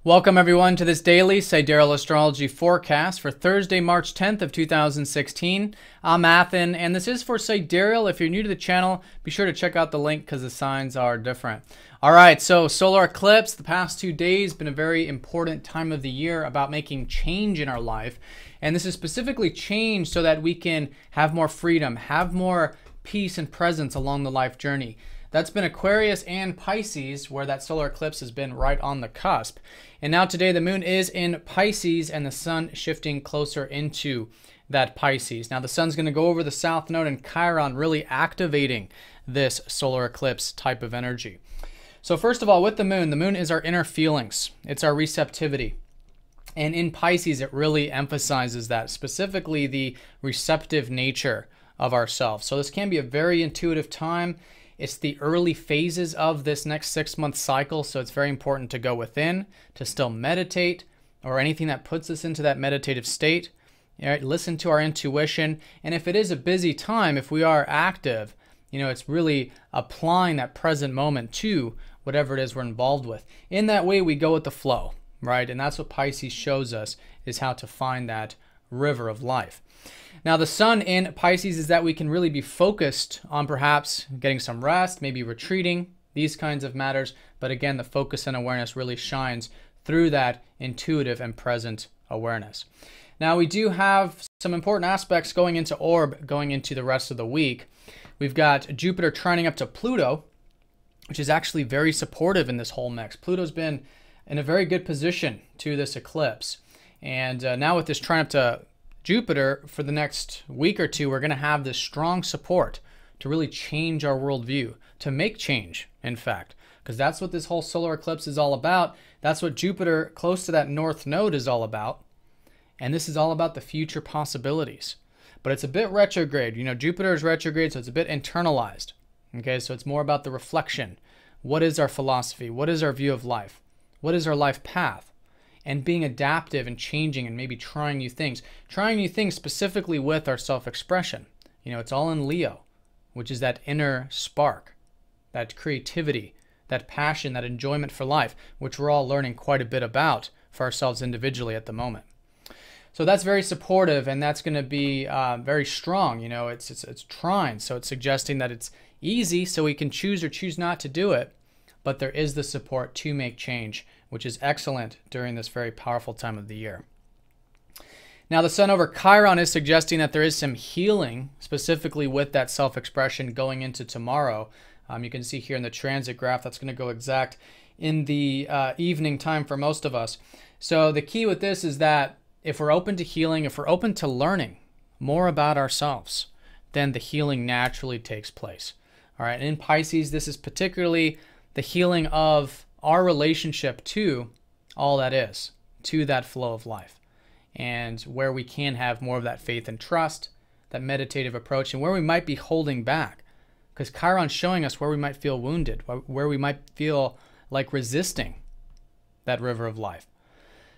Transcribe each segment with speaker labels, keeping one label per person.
Speaker 1: Welcome everyone to this daily Sidereal Astrology forecast for Thursday, March 10th of 2016. I'm Athen, and this is for Sidereal. If you're new to the channel, be sure to check out the link because the signs are different. All right, so solar eclipse, the past 2 days, been a very important time of the year about making change in our life. And this is specifically change so that we can have more freedom, have more peace and presence along the life journey. That's been Aquarius and Pisces, where that solar eclipse has been right on the cusp. And now today the moon is in Pisces and the sun shifting closer into that Pisces. Now the sun's going to go over the south node in Chiron, really activating this solar eclipse type of energy. So first of all, with the moon is our inner feelings. It's our receptivity. And in Pisces, it really emphasizes that, specifically the receptive nature of ourselves. So this can be a very intuitive time. It's the early phases of this next 6-month cycle, so it's very important to go within, to still meditate, or anything that puts us into that meditative state. All right, listen to our intuition, and if it is a busy time, if we are active, it's really applying that present moment to whatever it is we're involved with. In that way, we go with the flow, right? And that's what Pisces shows us, is how to find that river of life. Now, the sun in Pisces is that we can really be focused on perhaps getting some rest, maybe retreating, these kinds of matters. But again, the focus and awareness really shines through that intuitive and present awareness. Now, we do have some important aspects going into orb, going into the rest of the week. We've got Jupiter trining up to Pluto, which is actually very supportive in this whole mix. Pluto's been in a very good position to this eclipse. And now with this trine up to Jupiter, for the next week or two, we're going to have this strong support to really change our worldview, to make change, in fact, because that's what this whole solar eclipse is all about. That's what Jupiter close to that north node is all about. And this is all about the future possibilities. But it's a bit retrograde. Jupiter is retrograde, so it's a bit internalized. Okay, so it's more about the reflection. What is our philosophy? What is our view of life? What is our life path? And being adaptive and changing and maybe trying new things. Trying new things specifically with our self-expression. It's all in Leo, which is that inner spark, that creativity, that passion, that enjoyment for life, which we're all learning quite a bit about for ourselves individually at the moment. So that's very supportive, and that's going to be very strong. It's trine, so it's suggesting that it's easy, so we can choose or choose not to do it. But there is the support to make change, which is excellent during this very powerful time of the year. Now, the sun over Chiron is suggesting that there is some healing, specifically with that self-expression going into tomorrow. You can see here in the transit graph, that's going to go exact in the evening time for most of us. So the key with this is that if we're open to healing, if we're open to learning more about ourselves, then the healing naturally takes place. All right, and in Pisces, this is particularly the healing of our relationship to all that is, to that flow of life, and where we can have more of that faith and trust, that meditative approach, and where we might be holding back. Because Chiron's showing us where we might feel wounded, where we might feel like resisting that river of life.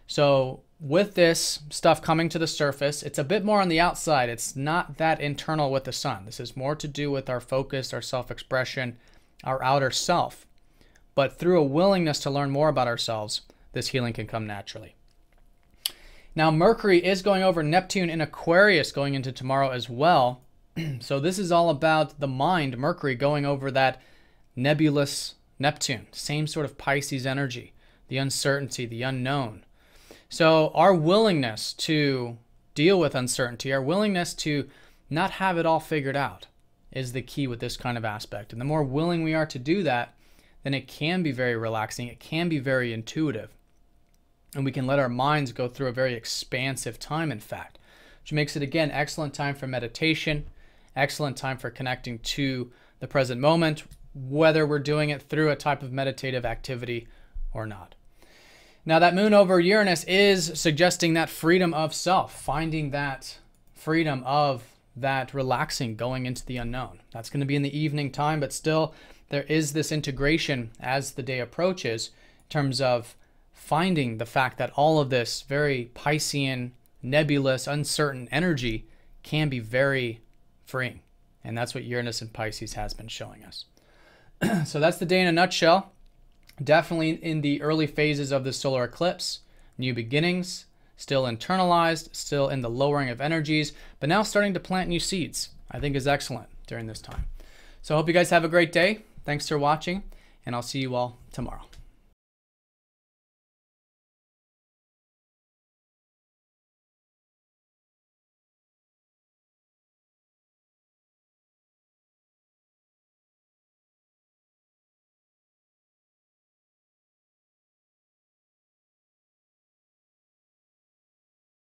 Speaker 1: So with this stuff coming to the surface, it's a bit more on the outside. It's not that internal with the sun. This is more to do with our focus, our self-expression, our outer self. But through a willingness to learn more about ourselves, this healing can come naturally. Now, Mercury is going over Neptune in Aquarius going into tomorrow as well. So this is all about the mind, Mercury going over that nebulous Neptune, same sort of Pisces energy, the uncertainty, the unknown. So our willingness to deal with uncertainty, our willingness to not have it all figured out is the key with this kind of aspect. And the more willing we are to do that, then it can be very relaxing. It can be very intuitive. And we can let our minds go through a very expansive time, in fact, which makes it, again, excellent time for meditation, excellent time for connecting to the present moment, whether we're doing it through a type of meditative activity or not. Now, that moon over Uranus is suggesting that freedom of self, finding that freedom of that relaxing, going into the unknown. That's going to be in the evening time, but still there is this integration as the day approaches in terms of finding the fact that all of this very Piscean, nebulous, uncertain energy can be very freeing. And that's what Uranus and Pisces has been showing us. So that's the day in a nutshell. Definitely in the early phases of the solar eclipse, new beginnings, still internalized, still in the lowering of energies, but now starting to plant new seeds, I think is excellent during this time. So I hope you guys have a great day. Thanks for watching, and I'll see you all tomorrow.